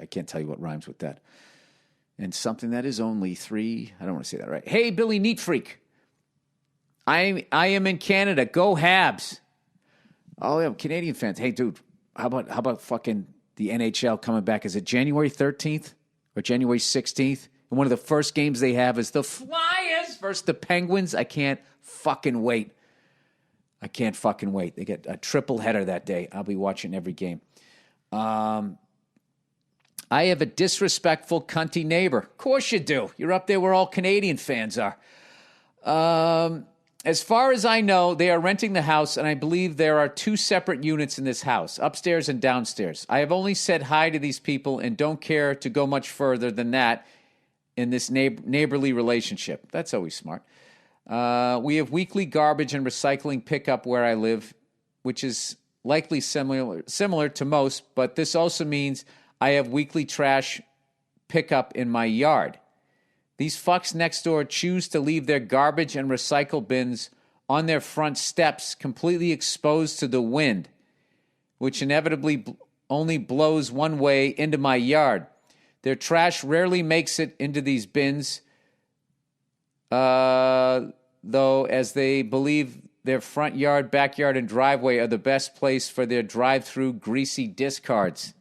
I can't tell you what rhymes with that. And something that is only 3. I don't want to say that right. Hey, Billy Neat Freak. I am in Canada. Go Habs. Oh, yeah, Canadian fans. Hey, dude, how about fucking the NHL coming back? Is it January 13th or January 16th? And one of the first games they have is the Flyers versus the Penguins. I can't fucking wait. They get a triple header that day. I'll be watching every game. I have a disrespectful, cunty neighbor. Of course you do. You're up there where all Canadian fans are. As far as I know, they are renting the house, and I believe there are 2 separate units in this house, upstairs and downstairs. I have only said hi to these people and don't care to go much further than that in this neighborly relationship. That's always smart. We have weekly garbage and recycling pickup where I live, which is likely similar to most, but this also means I have weekly trash pickup in my yard. These fucks next door choose to leave their garbage and recycle bins on their front steps, completely exposed to the wind, which inevitably only blows one way into my yard. Their trash rarely makes it into these bins, though, as they believe their front yard, backyard, and driveway are the best place for their drive-through greasy discards.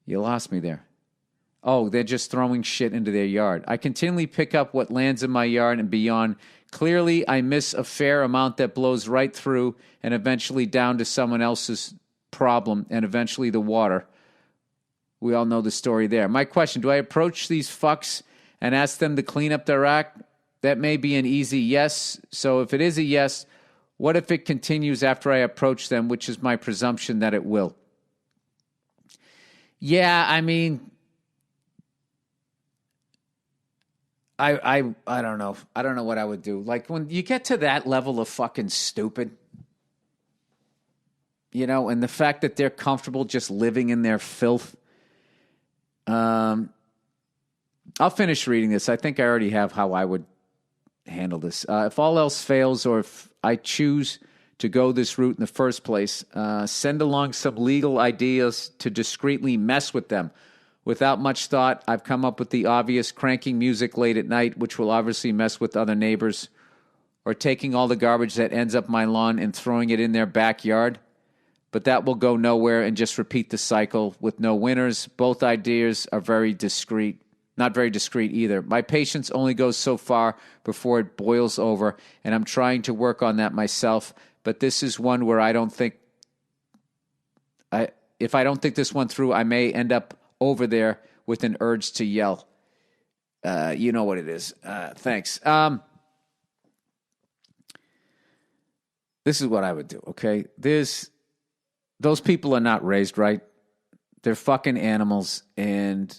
You lost me there. Oh, they're just throwing shit into their yard. I continually pick up what lands in my yard and beyond. Clearly, I miss a fair amount that blows right through and eventually down to someone else's problem and eventually the water. We all know the story there. My question, do I approach these fucks and ask them to clean up their act? That may be an easy yes. So if it is a yes, what if it continues after I approach them, which is my presumption that it will? Yeah, I mean, I don't know. I don't know what I would do. Like when you get to that level of fucking stupid, and the fact that they're comfortable just living in their filth. I'll finish reading this. I think I already have how I would handle this. If all else fails, or if I choose to go this route in the first place, send along some legal ideas to discreetly mess with them. Without much thought, I've come up with the obvious cranking music late at night, which will obviously mess with other neighbors, or taking all the garbage that ends up my lawn and throwing it in their backyard. But that will go nowhere and just repeat the cycle with no winners. Both ideas are very discreet. Not very discreet either. My patience only goes so far before it boils over, and I'm trying to work on that myself. But this is one where if I don't think this one through, I may end up over there with an urge to yell. You know what it is. Thanks. This is what I would do, okay? Those people are not raised right. They're fucking animals, and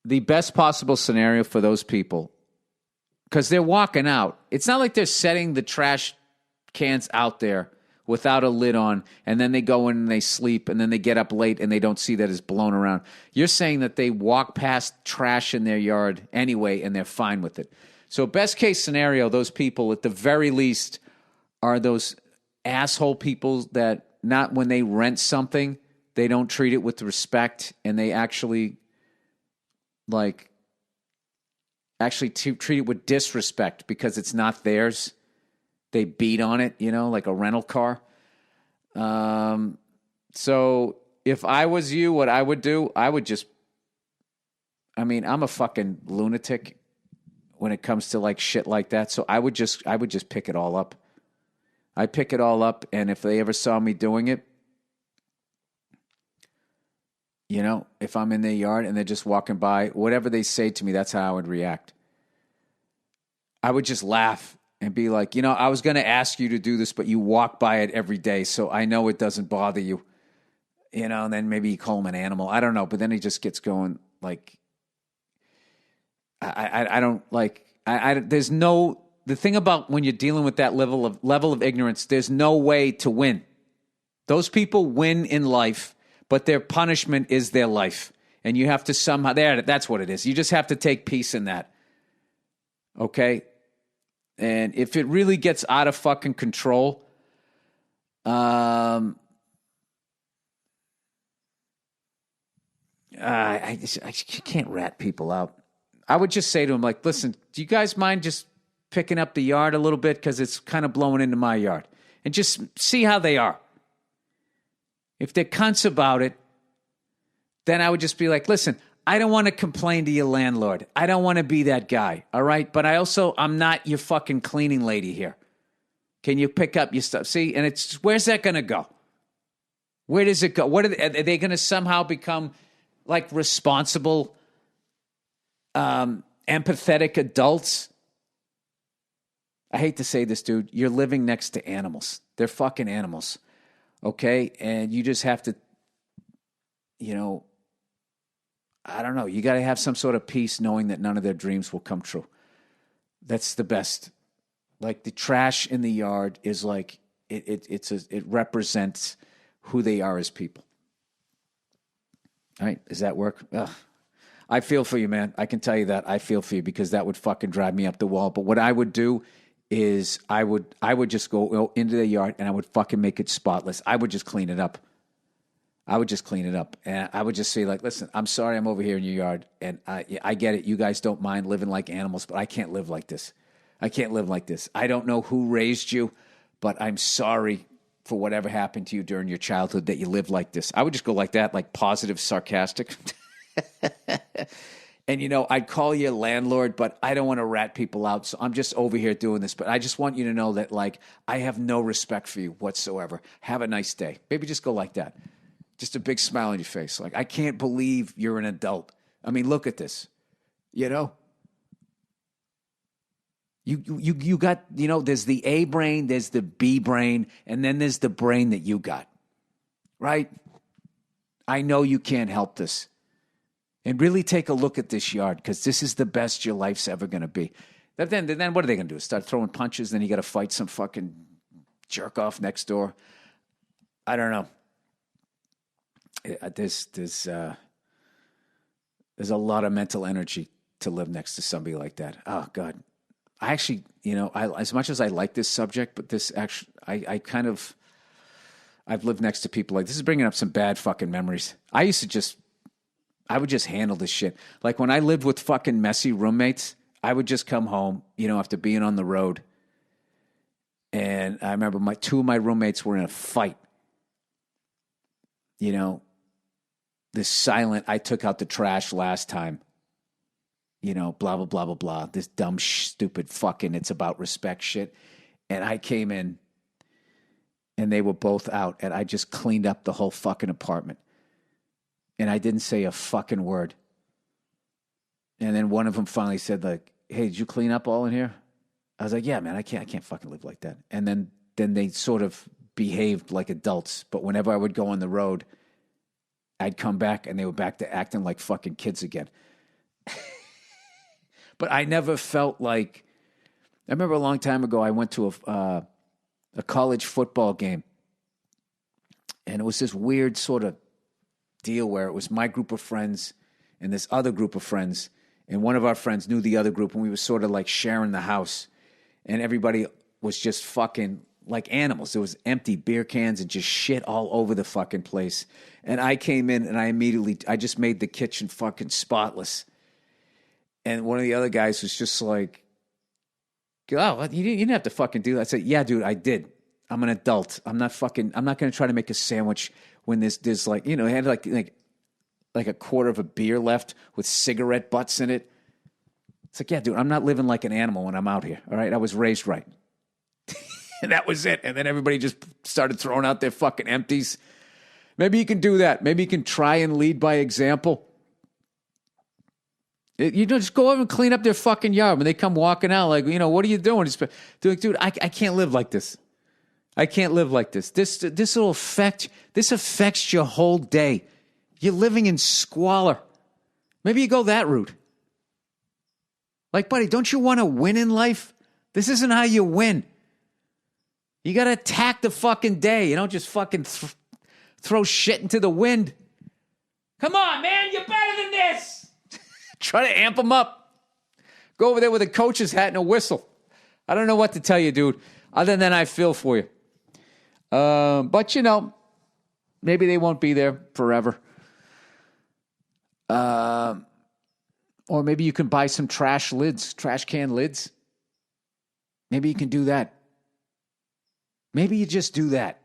the best possible scenario for those people, because they're walking out. It's not like they're setting the trash cans out there without a lid on, and then they go in and they sleep, and then they get up late and they don't see that it's blown around. You're saying that they walk past trash in their yard anyway, and they're fine with it. So best case scenario, those people at the very least are those asshole people that not when they rent something, they don't treat it with respect, and they actually treat it with disrespect because it's not theirs. They beat on it, like a rental car. So if I was you, what I would do, I'm a fucking lunatic when it comes to like shit like that. So I would just pick it all up. I pick it all up, and if they ever saw me doing it, if I'm in their yard and they're just walking by, whatever they say to me, that's how I would react. I would just laugh and be like, I was going to ask you to do this, but you walk by it every day, so I know it doesn't bother you. And then maybe you call him an animal. I don't know, but then he just gets going like, I don't like, there's no, the thing about when you're dealing with that level of ignorance, there's no way to win. Those people win in life, but their punishment is their life. And you have to somehow, that's what it is. You just have to take peace in that. Okay? And if it really gets out of fucking control, I can't rat people out. I would just say to them, like, listen, do you guys mind just picking up the yard a little bit? Because it's kind of blowing into my yard. And just see how they are. If they're cunts about it, then I would just be like, listen, I don't want to complain to your landlord. I don't want to be that guy, all right? But I'm not your fucking cleaning lady here. Can you pick up your stuff? See, and where's that going to go? Where does it go? Are they going to somehow become like responsible, empathetic adults? I hate to say this, dude. You're living next to animals. They're fucking animals, okay? And you just have to, I don't know. You got to have some sort of peace knowing that none of their dreams will come true. That's the best. Like the trash in the yard is like, it represents who they are as people. All right, does that work? Ugh. I feel for you, man. I can tell you that. I feel for you because that would fucking drive me up the wall. But what I would do is I would just go into the yard and I would fucking make it spotless. I would just clean it up. And I would just say, like, listen, I'm sorry I'm over here in your yard. And I get it. You guys don't mind living like animals, but I can't live like this. I don't know who raised you, but I'm sorry for whatever happened to you during your childhood that you lived like this. I would just go like that, like positive, sarcastic. And, I'd call you a landlord, but I don't want to rat people out. So I'm just over here doing this. But I just want you to know that, like, I have no respect for you whatsoever. Have a nice day. Maybe just go like that. Just a big smile on your face. Like, I can't believe you're an adult. I mean, look at this. You got, there's the A brain, there's the B brain, and then there's the brain that you got. Right? I know you can't help this. And really take a look at this yard, because this is the best your life's ever going to be. Then what are they going to do? Start throwing punches? Then you got to fight some fucking jerk off next door? I don't know. There's a lot of mental energy to live next to somebody like that. Oh, God. I actually, as much as I like this subject, but this actually, I've lived next to people like this. Is bringing up some bad fucking memories. I would just handle this shit. Like when I lived with fucking messy roommates, I would just come home, after being on the road. And I remember two of my roommates were in a fight. This silent, I took out the trash last time. Blah, blah, blah, blah, blah. This dumb, stupid fucking, it's about respect shit. And I came in and they were both out and I just cleaned up the whole fucking apartment. And I didn't say a fucking word. And then one of them finally said, like, hey, did you clean up all in here? I was like, yeah, man, I can't fucking live like that. And then they sort of behaved like adults. But whenever I would go on the road, I'd come back and they were back to acting like fucking kids again. But I never felt like, I remember a long time ago, I went to a college football game. And it was this weird sort of deal where it was my group of friends and this other group of friends. And one of our friends knew the other group and we were sort of like sharing the house. And everybody was just fucking like animals. There was empty beer cans and just shit all over the fucking place. And I came in and I just made the kitchen fucking spotless. And one of the other guys was just like, oh, you didn't have to fucking do that. I said, yeah, dude, I did. I'm an adult. I'm not going to try to make a sandwich when there's like, it had like a quarter of a beer left with cigarette butts in it. It's like, yeah, dude, I'm not living like an animal when I'm out here. All right. I was raised right. And that was it. And then everybody just started throwing out their fucking empties. Maybe you can do that. Maybe you can try and lead by example. Just go over and clean up their fucking yard. When they come walking out, like, what are you doing? They're like, dude, I can't live like this. I can't live like this. This affects your whole day. You're living in squalor. Maybe you go that route. Like, buddy, don't you want to win in life? This isn't how you win. You got to attack the fucking day. You don't just fucking throw shit into the wind. Come on, man, you're better than this. Try to amp them up. Go over there with a coach's hat and a whistle. I don't know what to tell you, dude. Other than I feel for you. But, maybe they won't be there forever. Or maybe you can buy some trash can lids. Maybe you can do that. Maybe you just do that.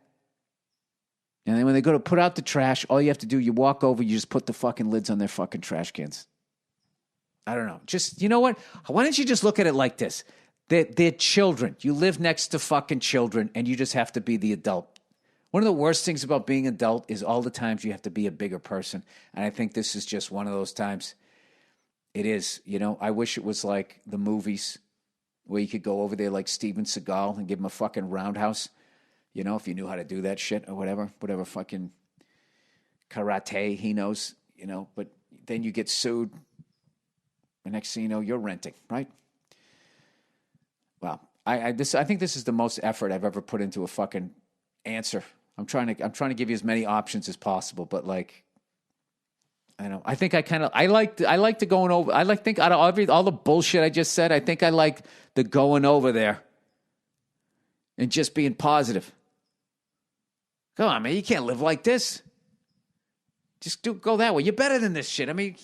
And then when they go to put out the trash, all you have to do, you walk over, you just put the fucking lids on their fucking trash cans. I don't know. Just, you know what? Why don't you just look at it like this? They're children. You live next to fucking children, and you just have to be the adult. One of the worst things about being an adult is all the times you have to be a bigger person. And I think this is just one of those times. It is. You know, I wish it was like the movies where you could go over there like Steven Seagal and give him a fucking roundhouse. You know, if you knew how to do that shit or whatever fucking karate he knows, you know, but then you get sued. The next thing you know, you're renting, right? Well, I think this is the most effort I've ever put into a fucking answer. I'm trying to give you as many options as possible, but like, I know. I think I like the going over. Think out of all the bullshit I just said, I think I like the going over there and just being positive. Come on, man, you can't live like this. Just go that way. You're better than this shit. I mean,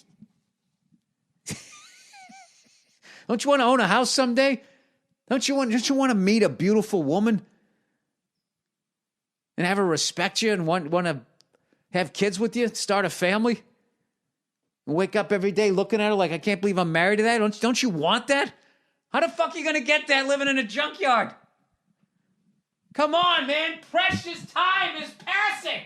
don't you want to own a house someday? Don't you want to meet a beautiful woman and have her respect you and want to have kids with you, start a family? And wake up every day looking at her like, I can't believe I'm married to that. Don't you want that? How the fuck are you going to get that living in a junkyard? Come on, man. Precious time is passing.